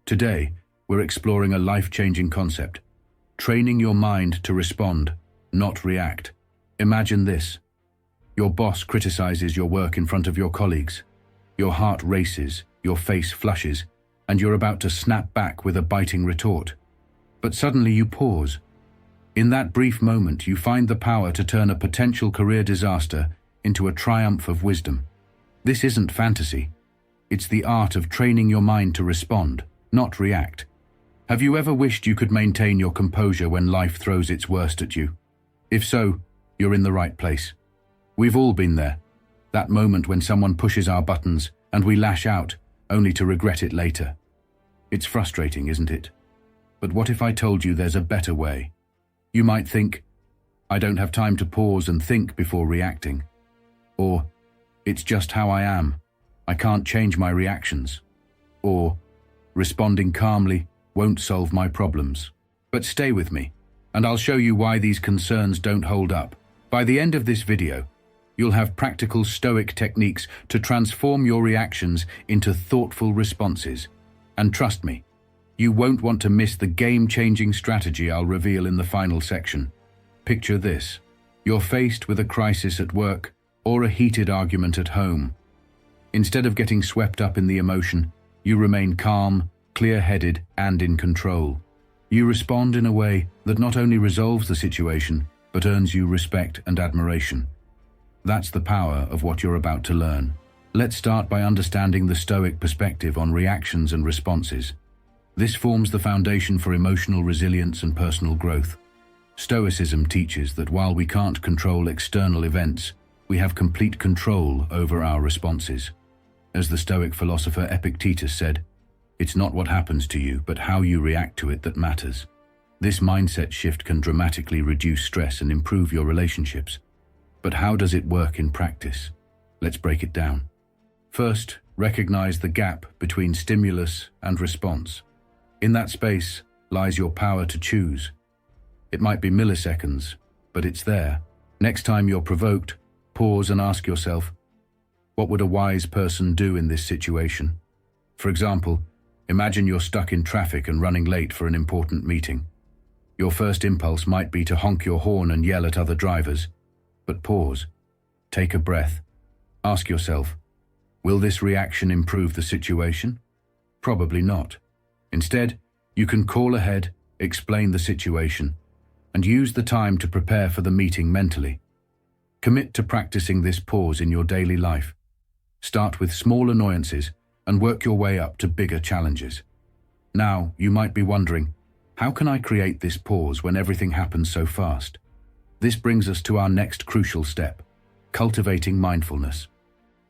Today, we're exploring a life-changing concept: training your mind to respond, not react. Imagine this. Your boss criticizes your work in front of your colleagues. Your heart races, your face flushes, and you're about to snap back with a biting retort. But suddenly you pause. In that brief moment, you find the power to turn a potential career disaster into a triumph of wisdom. This isn't fantasy. It's the art of training your mind to respond, not react. Have you ever wished you could maintain your composure when life throws its worst at you? If so, you're in the right place. We've all been there. That moment when someone pushes our buttons and we lash out, only to regret it later. It's frustrating, isn't it? But what if I told you there's a better way? You might think, I don't have time to pause and think before reacting. Or, it's just how I am. I can't change my reactions. Or, responding calmly won't solve my problems. But stay with me, and I'll show you why these concerns don't hold up. By the end of this video, you'll have practical Stoic techniques to transform your reactions into thoughtful responses. And trust me, you won't want to miss the game-changing strategy I'll reveal in the final section. Picture this. You're faced with a crisis at work or a heated argument at home. Instead of getting swept up in the emotion, you remain calm, clear-headed, and in control. You respond in a way that not only resolves the situation, but earns you respect and admiration. That's the power of what you're about to learn. Let's start by understanding the Stoic perspective on reactions and responses. This forms the foundation for emotional resilience and personal growth. Stoicism teaches that while we can't control external events, we have complete control over our responses. As the Stoic philosopher Epictetus said, "It's not what happens to you, but how you react to it that matters." This mindset shift can dramatically reduce stress and improve your relationships. But how does it work in practice? Let's break it down. First, recognize the gap between stimulus and response. In that space lies your power to choose. It might be milliseconds, but it's there. Next time you're provoked, pause and ask yourself, what would a wise person do in this situation? For example, imagine you're stuck in traffic and running late for an important meeting. Your first impulse might be to honk your horn and yell at other drivers. But pause, take a breath, ask yourself, will this reaction improve the situation? Probably not. Instead, you can call ahead, explain the situation, and use the time to prepare for the meeting mentally. Commit to practicing this pause in your daily life. Start with small annoyances and work your way up to bigger challenges. Now, you might be wondering, how can I create this pause when everything happens so fast? This brings us to our next crucial step, cultivating mindfulness.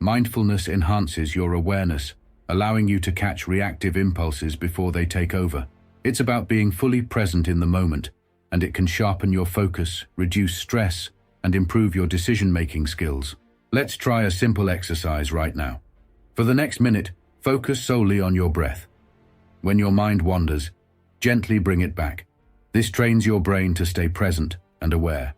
Mindfulness enhances your awareness, allowing you to catch reactive impulses before they take over. It's about being fully present in the moment, and it can sharpen your focus, reduce stress, and improve your decision-making skills. Let's try a simple exercise right now. For the next minute, focus solely on your breath. When your mind wanders, gently bring it back. This trains your brain to stay present and aware.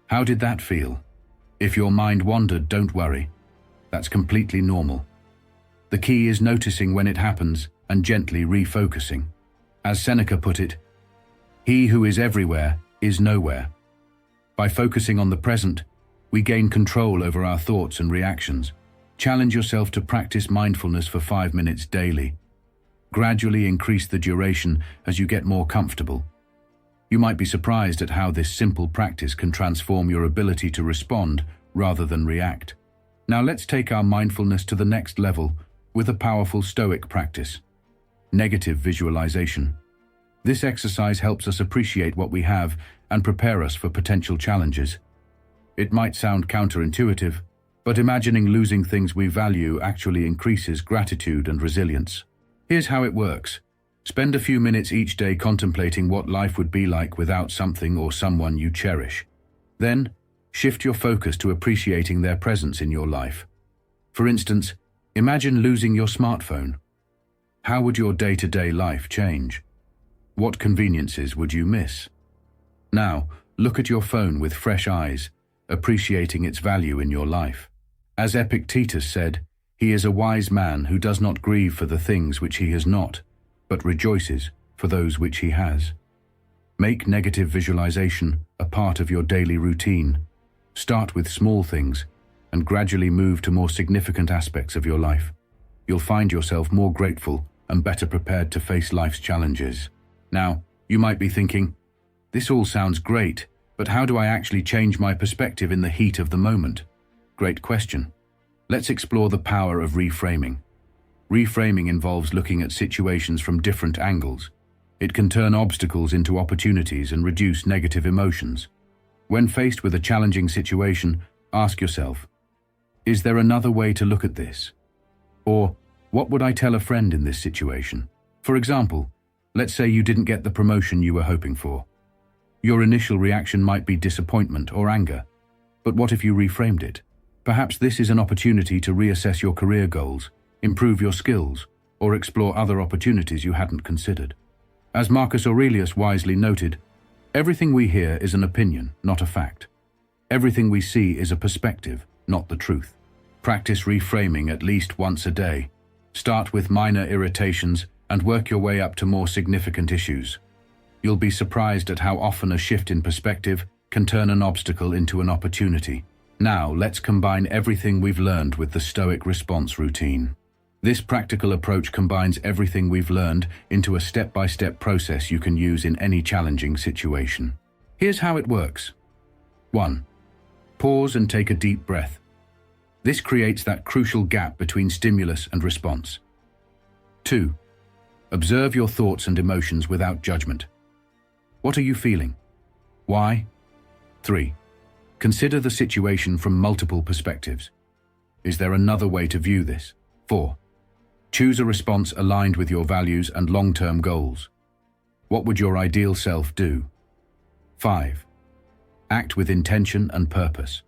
How did that feel? If your mind wandered, don't worry. That's completely normal. The key is noticing when it happens and gently refocusing. As Seneca put it, "He who is everywhere is nowhere." By focusing on the present, we gain control over our thoughts and reactions. Challenge yourself to practice mindfulness for 5 minutes daily. Gradually increase the duration as you get more comfortable. You might be surprised at how this simple practice can transform your ability to respond rather than react. Now let's take our mindfulness to the next level with a powerful Stoic practice: negative visualization. This exercise helps us appreciate what we have and prepare us for potential challenges. It might sound counterintuitive, but imagining losing things we value actually increases gratitude and resilience. Here's how it works. Spend a few minutes each day contemplating what life would be like without something or someone you cherish. Then, shift your focus to appreciating their presence in your life. For instance, imagine losing your smartphone. How would your day-to-day life change? What conveniences would you miss? Now, look at your phone with fresh eyes, appreciating its value in your life. As Epictetus said, "He is a wise man who does not grieve for the things which he has not, but rejoices for those which he has." Make negative visualization a part of your daily routine. Start with small things and gradually move to more significant aspects of your life. You'll find yourself more grateful and better prepared to face life's challenges. Now, you might be thinking, this all sounds great, but how do I actually change my perspective in the heat of the moment? Great question. Let's explore the power of reframing. Reframing involves looking at situations from different angles. It can turn obstacles into opportunities and reduce negative emotions. When faced with a challenging situation, ask yourself, is there another way to look at this? Or, what would I tell a friend in this situation? For example, let's say you didn't get the promotion you were hoping for. Your initial reaction might be disappointment or anger. But what if you reframed it? Perhaps this is an opportunity to reassess your career goals, improve your skills, or explore other opportunities you hadn't considered. As Marcus Aurelius wisely noted, everything we hear is an opinion, not a fact. Everything we see is a perspective, not the truth. Practice reframing at least once a day. Start with minor irritations and work your way up to more significant issues. You'll be surprised at how often a shift in perspective can turn an obstacle into an opportunity. Now, let's combine everything we've learned with the Stoic Response Routine. This practical approach combines everything we've learned into a step-by-step process you can use in any challenging situation. Here's how it works. 1. Pause and take a deep breath. This creates that crucial gap between stimulus and response. 2. Observe your thoughts and emotions without judgment. What are you feeling? Why? 3. Consider the situation from multiple perspectives. Is there another way to view this? 4. Choose a response aligned with your values and long-term goals. What would your ideal self do? 5. Act with intention and purpose.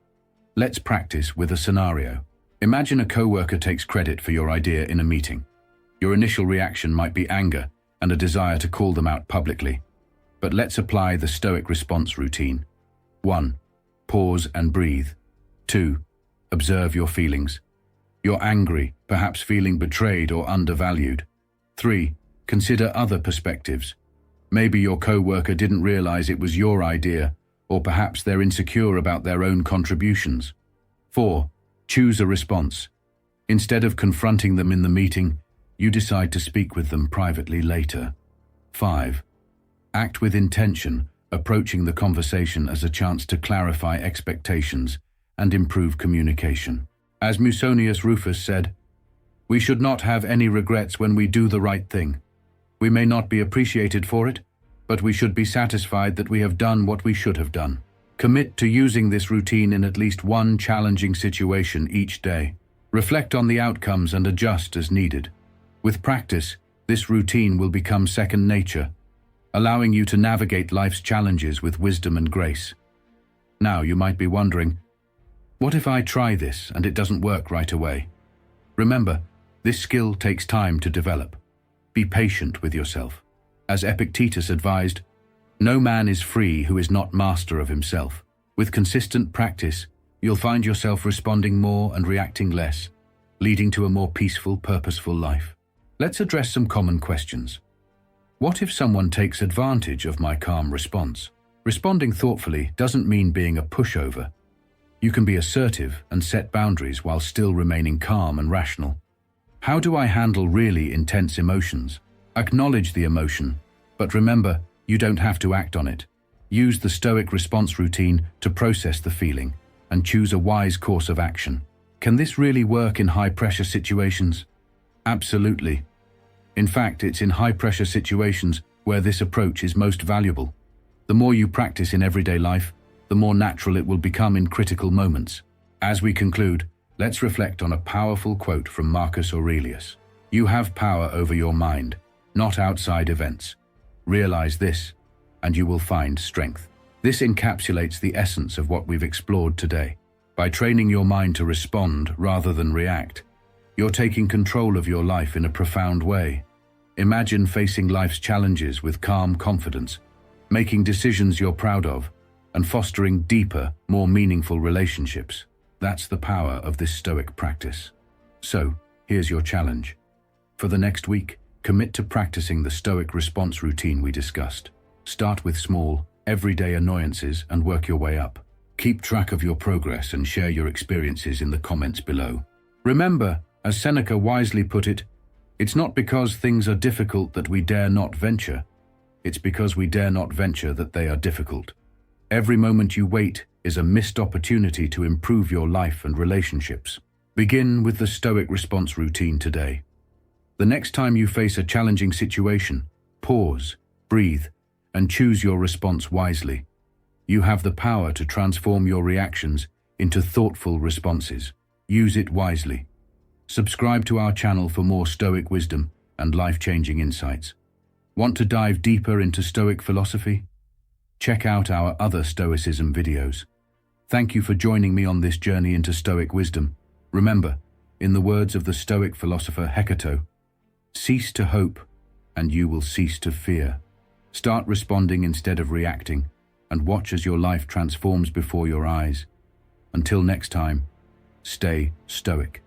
Let's practice with a scenario. Imagine a coworker takes credit for your idea in a meeting. Your initial reaction might be anger and a desire to call them out publicly. But let's apply the Stoic Response Routine. 1. Pause and breathe. 2. Observe your feelings. You're angry, perhaps feeling betrayed or undervalued. 3. Consider other perspectives. Maybe your coworker didn't realize it was your idea, or perhaps they're insecure about their own contributions. 4. Choose a response. Instead of confronting them in the meeting, you decide to speak with them privately later. 5. Act with intention, approaching the conversation as a chance to clarify expectations and improve communication. As Musonius Rufus said, "We should not have any regrets when we do the right thing. We may not be appreciated for it, but we should be satisfied that we have done what we should have done." Commit to using this routine in at least one challenging situation each day. Reflect on the outcomes and adjust as needed. With practice, this routine will become second nature, allowing you to navigate life's challenges with wisdom and grace. Now, you might be wondering, what if I try this and it doesn't work right away? Remember, this skill takes time to develop. Be patient with yourself. As Epictetus advised, no man is free who is not master of himself. With consistent practice, you'll find yourself responding more and reacting less, leading to a more peaceful, purposeful life. Let's address some common questions. What if someone takes advantage of my calm response? Responding thoughtfully doesn't mean being a pushover. You can be assertive and set boundaries while still remaining calm and rational. How do I handle really intense emotions? Acknowledge the emotion, but remember, You don't have to act on it. Use the Stoic Response Routine to process the feeling and choose a wise course of action. Can this really work in high-pressure situations? Absolutely. In fact, it's in high-pressure situations where this approach is most valuable. The more you practice in everyday life, the more natural it will become in critical moments. As we conclude, let's reflect on a powerful quote from Marcus Aurelius. You have power over your mind, not outside events. Realize this, and you will find strength. This encapsulates the essence of what we've explored today. By training your mind to respond rather than react, you're taking control of your life in a profound way. Imagine facing life's challenges with calm confidence, making decisions you're proud of, and fostering deeper, more meaningful relationships. That's the power of this Stoic practice. So, here's your challenge. For the next week, commit to practicing the Stoic response routine we discussed. Start with small, everyday annoyances and work your way up. Keep track of your progress and share your experiences in the comments below. Remember, as Seneca wisely put it, it's not because things are difficult that we dare not venture. It's because we dare not venture that they are difficult. Every moment you wait is a missed opportunity to improve your life and relationships. Begin with the Stoic response routine today. The next time you face a challenging situation, pause, breathe, and choose your response wisely. You have the power to transform your reactions into thoughtful responses. Use it wisely. Subscribe to our channel for more Stoic wisdom and life-changing insights. Want to dive deeper into Stoic philosophy? Check out our other Stoicism videos. Thank you for joining me on this journey into Stoic wisdom. Remember, in the words of the Stoic philosopher Epictetus, cease to hope and you will cease to fear. Start responding instead of reacting, and watch as your life transforms before your eyes. Until next time, stay Stoic.